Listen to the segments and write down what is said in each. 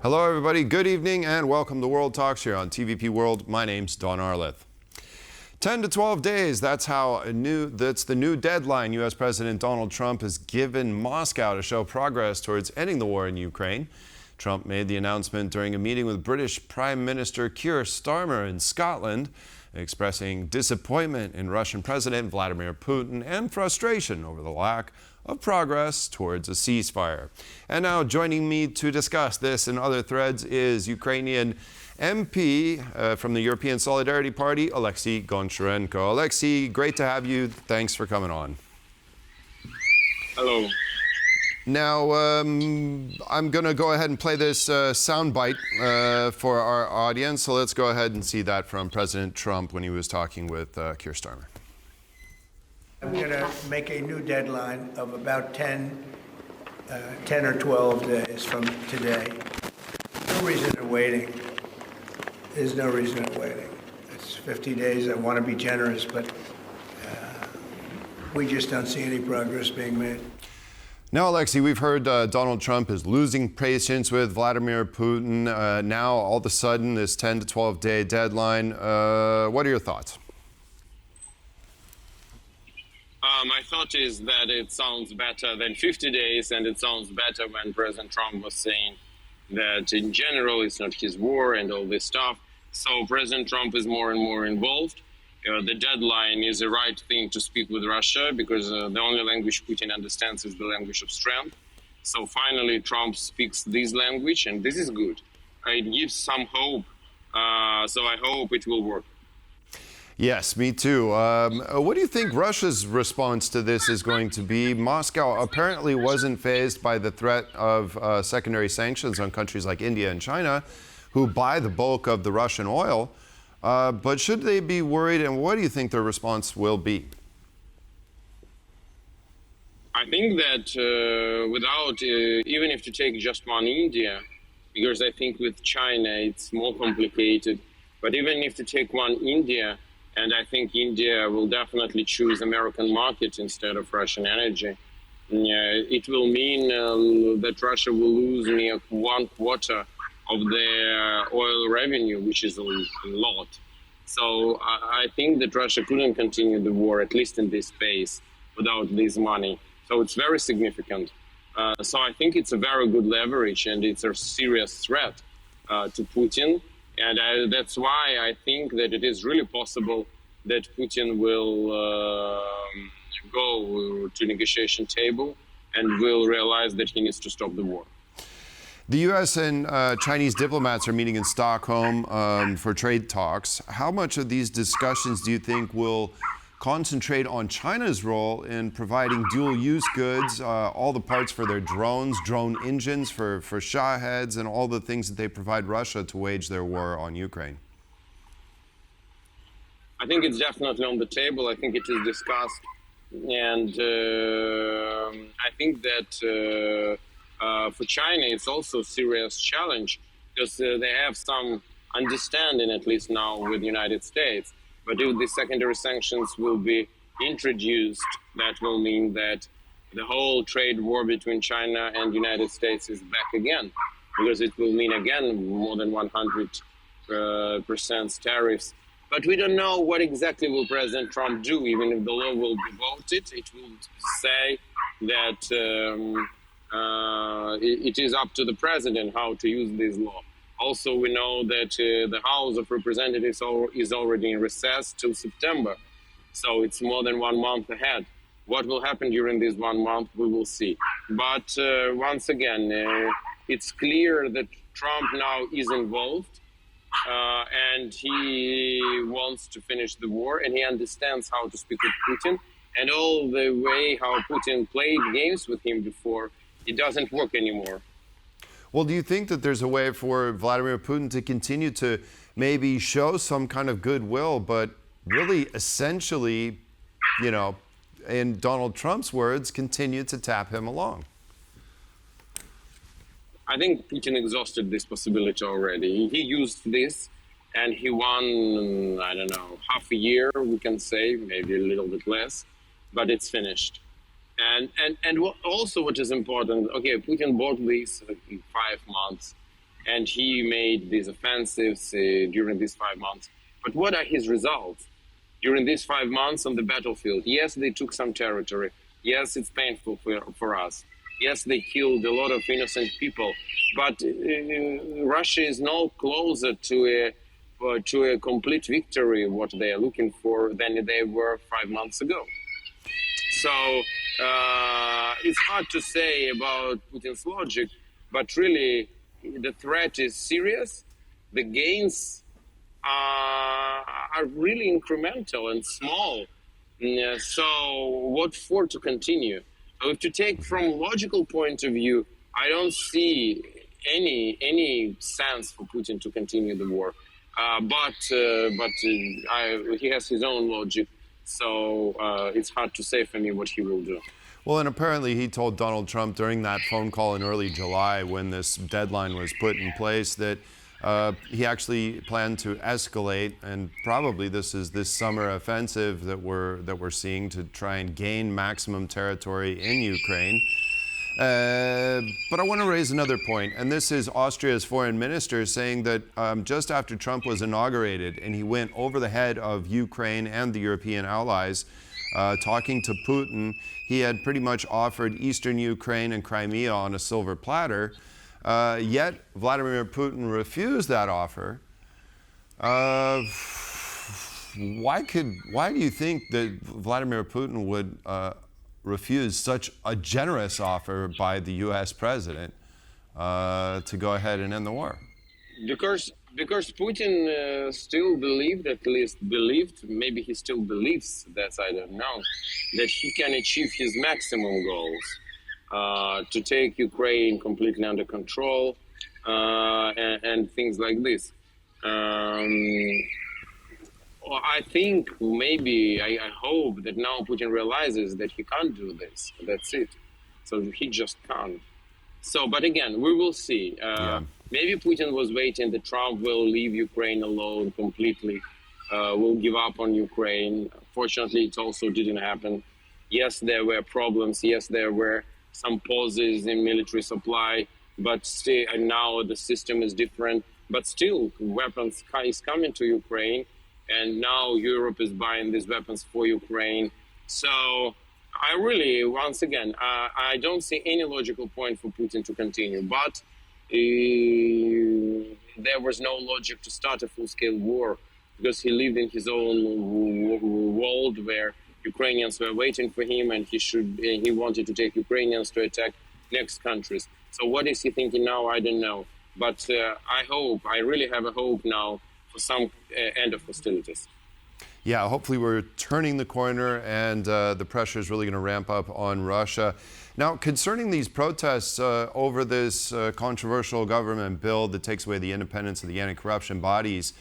Hello, everybody. Good evening and welcome to World Talks here on TVP World. My name's Don Arleth. 10 to 12 days, that's the new deadline U.S. President Donald Trump has given Moscow to show progress towards ending the war in Ukraine. Trump made the announcement during a meeting with British Prime Minister Keir Starmer in Scotland, expressing disappointment in Russian President Vladimir Putin and frustration over the lack of progress towards a ceasefire. And now joining me to discuss this and other threads is Ukrainian MP from the European Solidarity Party, Oleksiy Goncharenko. Oleksiy, great to have you. Thanks for coming on. Hello. Now, I'm going to go ahead and play this soundbite for our audience. So let's go ahead and see that from President Trump when he was talking with Keir Starmer. I'm going to make a new deadline of about 10 or 12 days from today. No reason in waiting. There's no reason in waiting. It's 50 days. I want to be generous, but we just don't see any progress being made. Now, Oleksiy, we've heard Donald Trump is losing patience with Vladimir Putin. Now, all of a sudden, this 10 to 12 day deadline. What are your thoughts? My thought is that it sounds better than 50 days, and it sounds better when President Trump was saying that in general it's not his war and all this stuff. So President Trump is more and more involved. The deadline is the right thing to speak with Russia because the only language Putin understands is the language of strength. So finally Trump speaks this language, and this is good. It gives some hope. So I hope it will work. Yes, me too. What do you think Russia's response to this is going to be? Moscow apparently wasn't fazed by the threat of secondary sanctions on countries like India and China, who buy the bulk of the Russian oil. But should they be worried, and what do you think their response will be? I think that even if to take just one India, because I think with China it's more complicated, but even if to take one India, and I think India will definitely choose American market instead of Russian energy. It will mean that Russia will lose near 1/4 of their oil revenue, which is a lot. So I think that Russia couldn't continue the war, at least in this phase, without this money. So it's very significant. So I think it's a very good leverage, and it's a serious threat to Putin. And that's why I think that it is really possible that Putin will go to negotiation table and will realize that he needs to stop the war. The U.S. and Chinese diplomats are meeting in Stockholm for trade talks. How much of these discussions do you think will concentrate on China's role in providing dual-use goods, all the parts for their drones, drone engines for Shaheds, and all the things that they provide Russia to wage their war on Ukraine? I think it's definitely on the table. I think it is discussed. And I think that for China, it's also a serious challenge because they have some understanding, at least now, with the United States. But if the secondary sanctions will be introduced, that will mean that the whole trade war between China and the United States is back again, because it will mean again more than 100% tariffs. But we don't know what exactly will President Trump do. Even if the law will be voted, it will say that it is up to the president how to use this law. Also, we know that the House of Representatives is already in recess till September. So it's more than 1 month ahead. What will happen during this 1 month, we will see. But once again, it's clear that Trump now is involved and he wants to finish the war, and he understands how to speak with Putin. And all the way how Putin played games with him before, it doesn't work anymore. Well, do you think that there's a way for Vladimir Putin to continue to maybe show some kind of goodwill, but really essentially, you know, in Donald Trump's words, continue to tap him along? I think Putin exhausted this possibility already. He used this and he won, I don't know, half a year, we can say, maybe a little bit less, but it's finished. And also what is important, okay, Putin bought this in 5 months, and he made these offensives during these 5 months. But what are his results? During these 5 months on the battlefield, yes, they took some territory. Yes, it's painful for us. Yes, they killed a lot of innocent people. But Russia is no closer to a complete victory, what they are looking for, than they were 5 months ago. So it's hard to say about Putin's logic, but really the threat is serious. The gains are really incremental and small. Yeah, so what for to continue? So if to take from logical point of view, I don't see any sense for Putin to continue the war. But he has his own logic, so it's hard to say for me what he will do. Well, and apparently he told Donald Trump during that phone call in early July when this deadline was put in place that he actually planned to escalate, and probably this is this summer offensive that we're seeing to try and gain maximum territory in Ukraine. But I want to raise another point, and this is Austria's foreign minister saying that just after Trump was inaugurated and he went over the head of Ukraine and the European allies, talking to Putin, he had pretty much offered eastern Ukraine and Crimea on a silver platter. Yet Vladimir Putin refused that offer. Why do you think that Vladimir Putin would refuse such a generous offer by the U.S. president to go ahead and end the war? Because Putin still believed, at least believed, maybe he still believes, that I don't know, that he can achieve his maximum goals. To take Ukraine completely under control and things like this. I think maybe, I hope that now Putin realizes that he can't do this. That's it. So he just can't. So, but again, we will see. Maybe Putin was waiting that Trump will leave Ukraine alone completely, will give up on Ukraine. Fortunately, it also didn't happen. Yes, there were problems. Yes, there were some pauses in military supply, but still, and now the system is different. But still, weapons is coming to Ukraine, and now Europe is buying these weapons for Ukraine. So I really, once again, I don't see any logical point for Putin to continue. But there was no logic to start a full-scale war because he lived in his own world where Ukrainians were waiting for him, and he wanted to take Ukrainians to attack next countries. So what is he thinking now? I don't know. But I really have a hope now for some end of hostilities. Yeah, hopefully we're turning the corner and the pressure is really going to ramp up on Russia. Now, concerning these protests over this controversial government bill that takes away the independence of the anti-corruption bodies,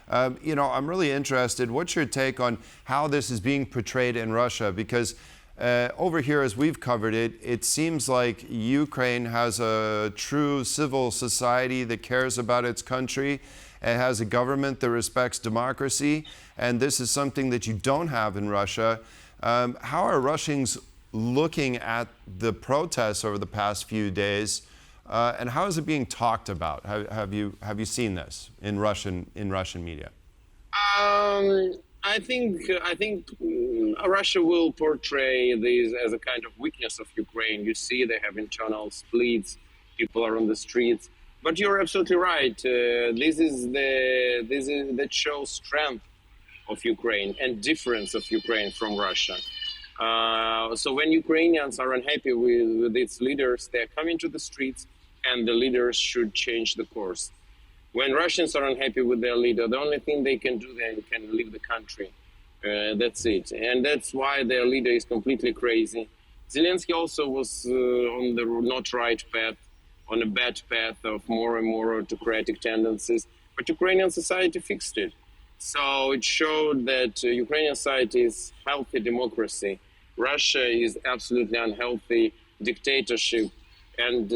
I'm really interested. What's your take on how this is being portrayed in Russia? Because over here, as we've covered it, it seems like Ukraine has a true civil society that cares about its country. It has a government that respects democracy. And this is something that you don't have in Russia. How are Russians looking at the protests over the past few days? And how is it being talked about? Have you seen this in Russian media? I think Russia will portray this as a kind of weakness of Ukraine. You see, they have internal splits. People are on the streets. But you're absolutely right. This is that shows strength of Ukraine and difference of Ukraine from Russia. So when Ukrainians are unhappy with its leaders, they're coming to the streets, and the leaders should change the course. When Russians are unhappy with their leader, the only thing they can do, they can leave the country. That's it. And that's why their leader is completely crazy. Zelensky also was on the not right path, on a bad path of more and more autocratic tendencies. But Ukrainian society fixed it. So it showed that Ukrainian society is healthy democracy. Russia is absolutely unhealthy dictatorship. And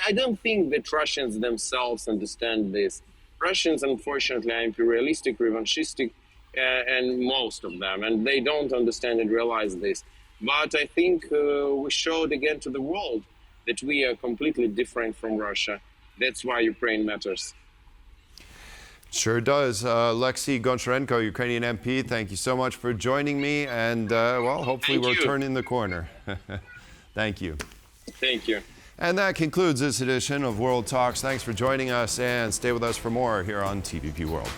I don't think that Russians themselves understand this. Russians, unfortunately, are imperialistic, revanchistic, and most of them, and they don't understand and realize this. But I think we showed again to the world that we are completely different from Russia. That's why Ukraine matters. Sure does. Oleksiy Goncharenko, Ukrainian MP, thank you so much for joining me. And, well, hopefully Thank we're you. turning the corner. Thank you. Thank you. And that concludes this edition of World Talks. Thanks for joining us, and stay with us for more here on TVP World.